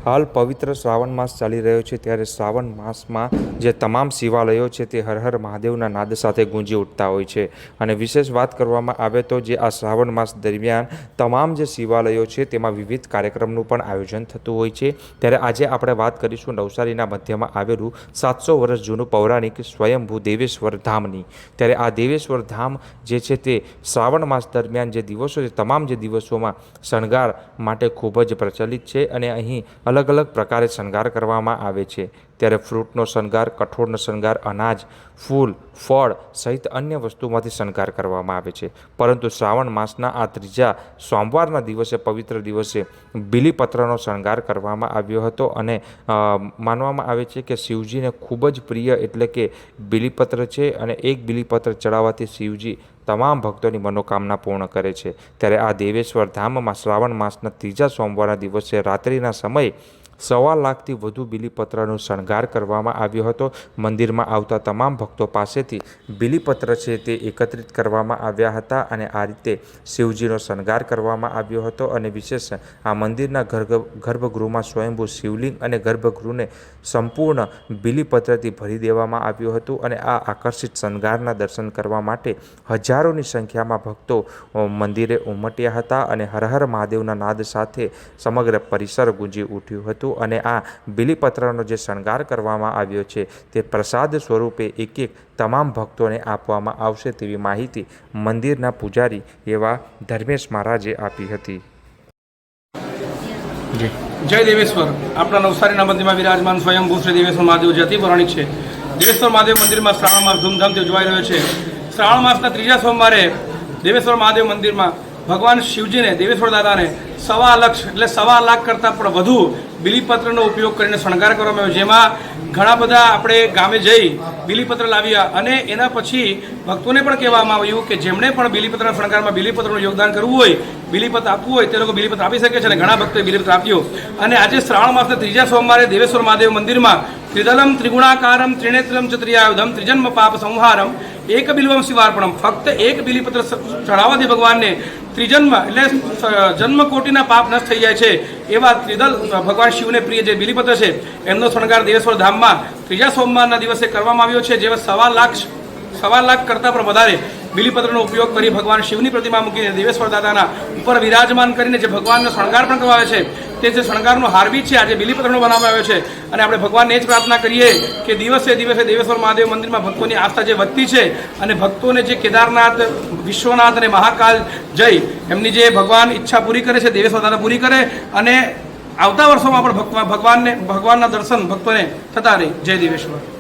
હાલ પવિત્ર શ્રાવણ માસ ચાલી રહ્યો છે, ત્યારે શ્રાવણ માસમાં જે તમામ શિવાલયો છે તે હર હર મહાદેવના નાદ સાથે ગુંજી ઉઠતા હોય છે. અને વિશેષ વાત કરવામાં આવે તો જે આ શ્રાવણ માસ દરમિયાન તમામ જે શિવાલયો છે તેમાં વિવિધ કાર્યક્રમનું પણ આયોજન થતું હોય છે. ત્યારે આજે આપણે વાત કરીશું નવસારીના મધ્યમાં આવેલું 700 વર્ષ જૂનું પૌરાણિક સ્વયંભૂ દેવેશ્વર ધામની. ત્યારે આ દેવેશ્વર ધામ જે છે તે શ્રાવણ માસ દરમિયાન જે દિવસો છે તમામ જે દિવસોમાં શણગાર માટે ખૂબ જ પ્રચલિત છે અને અહીં અલગ અલગ પ્રકારે શણગાર કરવામાં આવે છે. ત્યારે ફ્રૂટનો શણગાર, કઠોળનો શણગાર, અનાજ, ફૂલ, ફળ સહિત અન્ય વસ્તુમાંથી શણગાર કરવામાં આવે છે. પરંતુ શ્રાવણ માસના આ ત્રીજા સોમવારના દિવસે, પવિત્ર દિવસે બીલીપત્રનો શણગાર કરવામાં આવ્યો હતો અને માનવામાં આવે છે કે શિવજીને ખૂબ જ પ્રિય એટલે કે બીલીપત્ર છે અને એક બીલીપત્ર ચડાવવાથી શિવજી તમામ ભક્તોની મનોકામના પૂર્ણ કરે છે. ત્યારે આ દેવેશ્વર ધામમાં શ્રાવણ માસના ત્રીજા સોમવારના દિવસે રાત્રિના સમયે 1.25 લાખથી વધુ બીલીપત્રનો શણગાર કરવામાં આવ્યો હતો. મંદિરમાં આવતા તમામ ભક્તો પાસેથી બીલીપત્ર છે તે એકત્રિત કરવામાં આવ્યા હતા અને આ રીતે શિવજીનો શણગાર કરવામાં આવ્યો હતો. અને વિશેષ આ મંદિરના ગર્ભગૃહમાં સ્વયંભૂ શિવલિંગ અને ગર્ભગૃહને સંપૂર્ણ બીલીપત્રથી ભરી દેવામાં આવ્યું હતું. અને આ આકર્ષિત શણગારના દર્શન કરવા માટે હજારોની સંખ્યામાં ભક્તો મંદિરે ઉમટ્યા હતા અને હર હર મહાદેવના નાદ સાથે સમગ્ર પરિસર ગુંજી ઉઠ્યું હતું. અને આ બીલીપત્રનો જે શણગાર કરવામાં આવ્યો છે તે પ્રસાદ સ્વરૂપે એક એક તમામ ભક્તોને આપવામાં આવશે તેવી માહિતી મંદિરના પૂજારી એવા ધર્મેશ મહારાજે આપી હતી. જય દેવેશ્વર. આપણા નવસારીના મંદિરમાં વિરાજમાન સ્વયંભૂ શ્રી દેવેશ્વર મહાદેવ જે અતિ પૌરાણિક છે. દેવેશ્વર મહાદેવ મંદિરમાં શ્રાવણ માસ ધૂમધામથી ઉજવાઈ રહ્યો છે. શ્રાવણ માસના ત્રીજા સોમવારે દેવેશ્વર મહાદેવ મંદિરમાં ભગવાન શિવજીને, દેવેશ્વર દાદાને 1.25 લાખ એટલે 1.25 લાખ કરતાં પણ વધુ બીલીપત્રનો ઉપયોગ કરીને શણગાર કરવામાં આવ્યો, જેમાં ઘણા બધા આપણે ગામે જઈ બીલીપત્ર લાવ્યા અને એના પછી ભક્તોને પણ કહેવામાં આવ્યું કે જેમણે પણ બીલીપત્રના શણગારમાં બીલીપત્રનું યોગદાન કરવું હોય, બીલીપત્ર આપવું હોય તે લોકો બીલીપત્ર આપી શકે છે અને ઘણા ભક્તોએ બીલીપત્ર આપ્યો. અને આજે શ્રાવણ માસના ત્રીજા સોમવારે દેવેશ્વર મહાદેવ મંદિરમાં ત્રિદલમ ત્રિગુણાકારમ ત્રિનેત્રમ ચ ત્રિયાયુધમ ત્રિજન્મ પાપ સંહારમ એક બિલ્વમ શિવાર્પણમ. ફક્ત એક બીલીપત્ર ચઢાવવાથી ભગવાનને ત્રિજન્મ એટલે જન્મ કોટીના પાપ નષ્ટ થઈ જાય છે એવા ત્રિદલ ભગવાન શિવને પ્રિય જે બીલીપત્ર છે એમનો શણગાર દેવેશ્વર ધામમાં ત્રીજા સોમવારના દિવસે કરવામાં આવ્યો છે. જેમાં 1.25 લાખ કરતાં પણ વધારે બીલીપત્રનો ઉપયોગ કરી ભગવાન શિવની પ્રતિમા મૂકીને દેવેશ્વર દાદાના ઉપર વિરાજમાન કરીને જે ભગવાનનો શણગાર પણ કરવામાં આવે છે તે જે શણગારનો હાર બી છે આજે બીલીપત્રનો બનાવવામાં આવ્યો છે. અને આપણે ભગવાનને જ પ્રાર્થના કરીએ કે દિવસે દિવસે દેવેશ્વર મહાદેવ મંદિરમાં ભક્તોની આસ્થા જે વધતી છે અને ભક્તોને જે કેદારનાથ, વિશ્વનાથ અને મહાકાલ જઈ એમની જે ભગવાન ઈચ્છા પૂરી કરે છે દેવેશ્વર દાદા પૂરી કરે અને આવતા વર્ષોમાં પણ ભગવાનના દર્શન ભક્તોને થતા રહે. જય દેવેશ્વર.